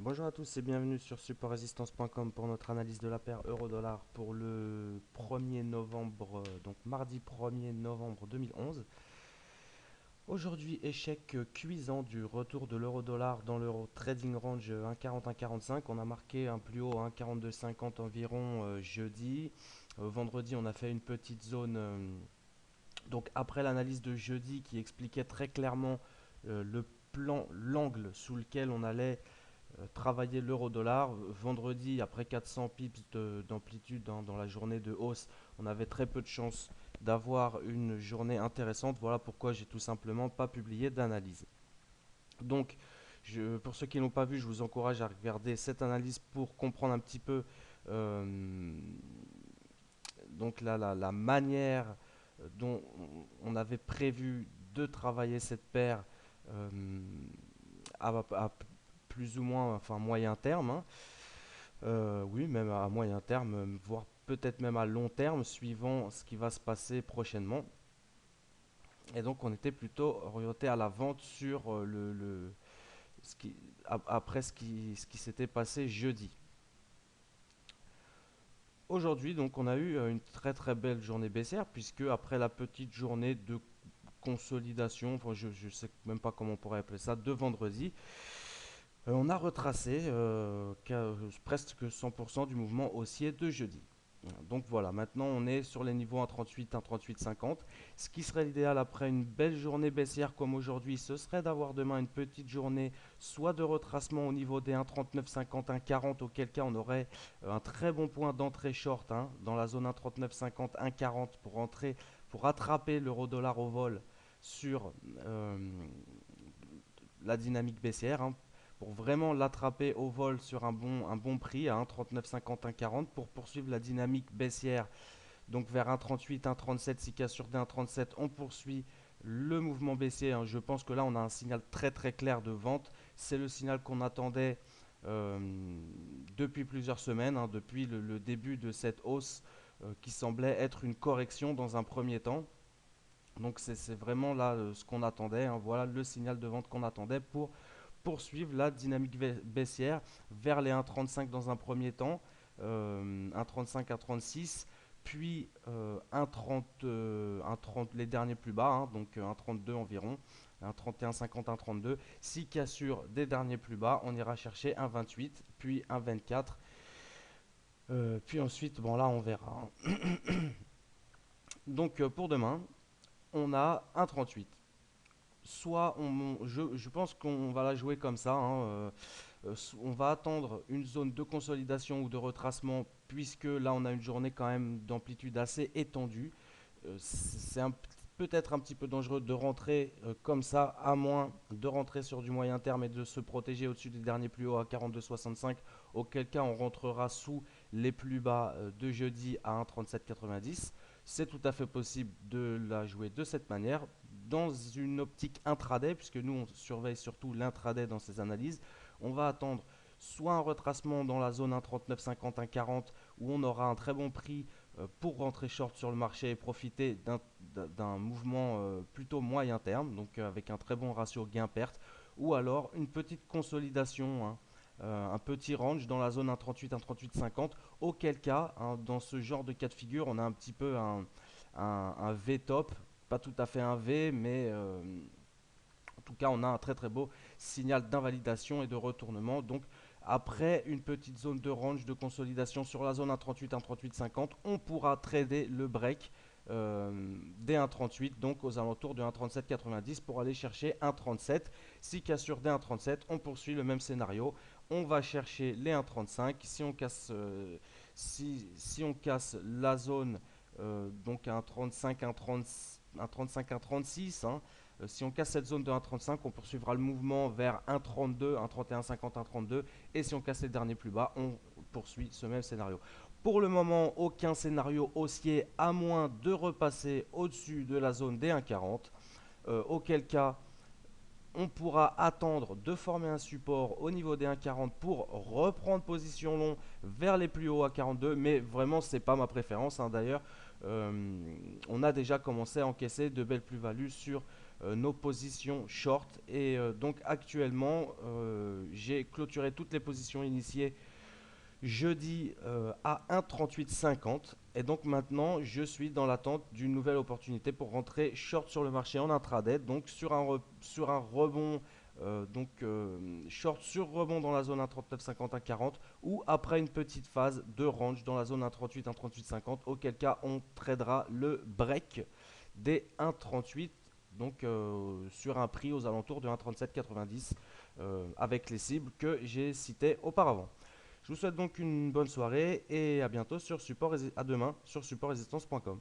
Bonjour à tous et bienvenue sur supportresistance.com pour notre analyse de la paire euro-dollar pour le 1er novembre, donc mardi 1er novembre 2011. Aujourd'hui, échec cuisant du retour de l'euro-dollar dans l'euro trading range 1,40-1,45. On a marqué un plus haut 1,4250 environ jeudi. Vendredi, on a fait une petite zone. Donc après l'analyse de jeudi qui expliquait très clairement le plan, l'angle sous lequel on allait travailler l'euro-dollar. Vendredi, après 400 pips d'amplitude dans la journée de hausse, on avait très peu de chances d'avoir une journée intéressante. Voilà pourquoi j'ai tout simplement pas publié d'analyse. Donc, pour ceux qui n'ont pas vu, je vous encourage à regarder cette analyse pour comprendre un petit peu euh, donc la manière dont on avait prévu de travailler cette paire euh, à plus ou moins, enfin moyen terme, hein. Oui, même à moyen terme, voire peut-être même à long terme, suivant ce qui va se passer prochainement. Et donc, on était plutôt orienté à la vente sur ce qui, après ce qui s'était passé jeudi. Aujourd'hui, donc, on a eu une très très belle journée baissière, puisque après la petite journée de consolidation, enfin, je ne sais même pas comment on pourrait appeler ça, de vendredi, on a retracé presque 100% du mouvement haussier de jeudi. Donc voilà, maintenant on est sur les niveaux 1,38, 1,3850. Ce qui serait l'idéal après une belle journée baissière comme aujourd'hui, ce serait d'avoir demain une petite journée soit de retracement au niveau des 1,3950, 1,40, auquel cas on aurait un très bon point d'entrée short dans la zone 1,3950, 1,40 pour entrer, pour attraper l'euro-dollar au vol sur la dynamique baissière, pour vraiment l'attraper au vol sur un bon prix à 1,3950, 1,40 pour poursuivre la dynamique baissière. Donc vers 1,38, 1,37, si casse sur D 1,37, on poursuit le mouvement baissier. Je pense que là, on a un signal très très clair de vente. C'est le signal qu'on attendait euh, depuis plusieurs semaines, depuis le début de cette hausse qui semblait être une correction dans un premier temps. Donc c'est vraiment là ce qu'on attendait, voilà le signal de vente qu'on attendait pour poursuivre la dynamique baissière vers les 1,35 dans un premier temps, 1,35 à 36, puis 1,30, 1,30 les derniers plus bas, donc 1,32 environ, 1,31,50, 1,32. Si cassure des derniers plus bas, on ira chercher 1,28, puis 1,24. Puis ensuite, bon là on verra, hein. Donc pour demain, on a 1,38. Soit je pense qu'on va la jouer comme ça, on va attendre une zone de consolidation ou de retracement puisque là on a une journée quand même d'amplitude assez étendue. C'est peut-être un petit peu dangereux de rentrer comme ça, à moins de rentrer sur du moyen terme et de se protéger au-dessus des derniers plus hauts à 42,65, auquel cas on rentrera sous les plus bas de jeudi à 1,3790. C'est tout à fait possible de la jouer de cette manière, dans une optique intraday, puisque nous on surveille surtout l'intraday dans ces analyses. On va attendre soit un retracement dans la zone 1,3950, 1,40 où on aura un très bon prix pour rentrer short sur le marché et profiter d'un mouvement plutôt moyen terme, donc avec un très bon ratio gain-perte, ou alors une petite consolidation, un petit range dans la zone 1,38, 1,3850, auquel cas, dans ce genre de cas de figure, on a un petit peu un V top, pas tout à fait un V, mais en tout cas, on a un très très beau signal d'invalidation et de retournement. Donc, après une petite zone de range de consolidation sur la zone 1,38, 1,3850, on pourra trader le break des 1,38, donc aux alentours de 1,3790 pour aller chercher 1,37. Si casse sur des 1,37, on poursuit le même scénario. On va chercher les 1,35. Si on casse la zone, donc à 1,35, 1,35, 1,36, si on casse cette zone de 1,35, on poursuivra le mouvement vers 1,32, 1,31,50, 1,32. Et si on casse les derniers plus bas, on poursuit ce même scénario. Pour le moment, aucun scénario haussier à moins de repasser au-dessus de la zone des 1,40. Auquel cas, on pourra attendre de former un support au niveau des 1,40 pour reprendre position long vers les plus hauts à 42. Mais vraiment, c'est pas ma préférence, D'ailleurs, on a déjà commencé à encaisser de belles plus-values sur nos positions short. Et donc actuellement, j'ai clôturé toutes les positions initiées jeudi à 1,3850. Et donc maintenant, je suis dans l'attente d'une nouvelle opportunité pour rentrer short sur le marché en intraday. Donc sur un rebond, short sur rebond dans la zone 1,3950, 1,40 ou après une petite phase de range dans la zone 1,38, 1,3850. Auquel cas, on tradera le break des 1,38. Donc sur un prix aux alentours de 1,3790 avec les cibles que j'ai citées auparavant. Je vous souhaite donc une bonne soirée et à bientôt sur support, à demain sur supportresistance.com.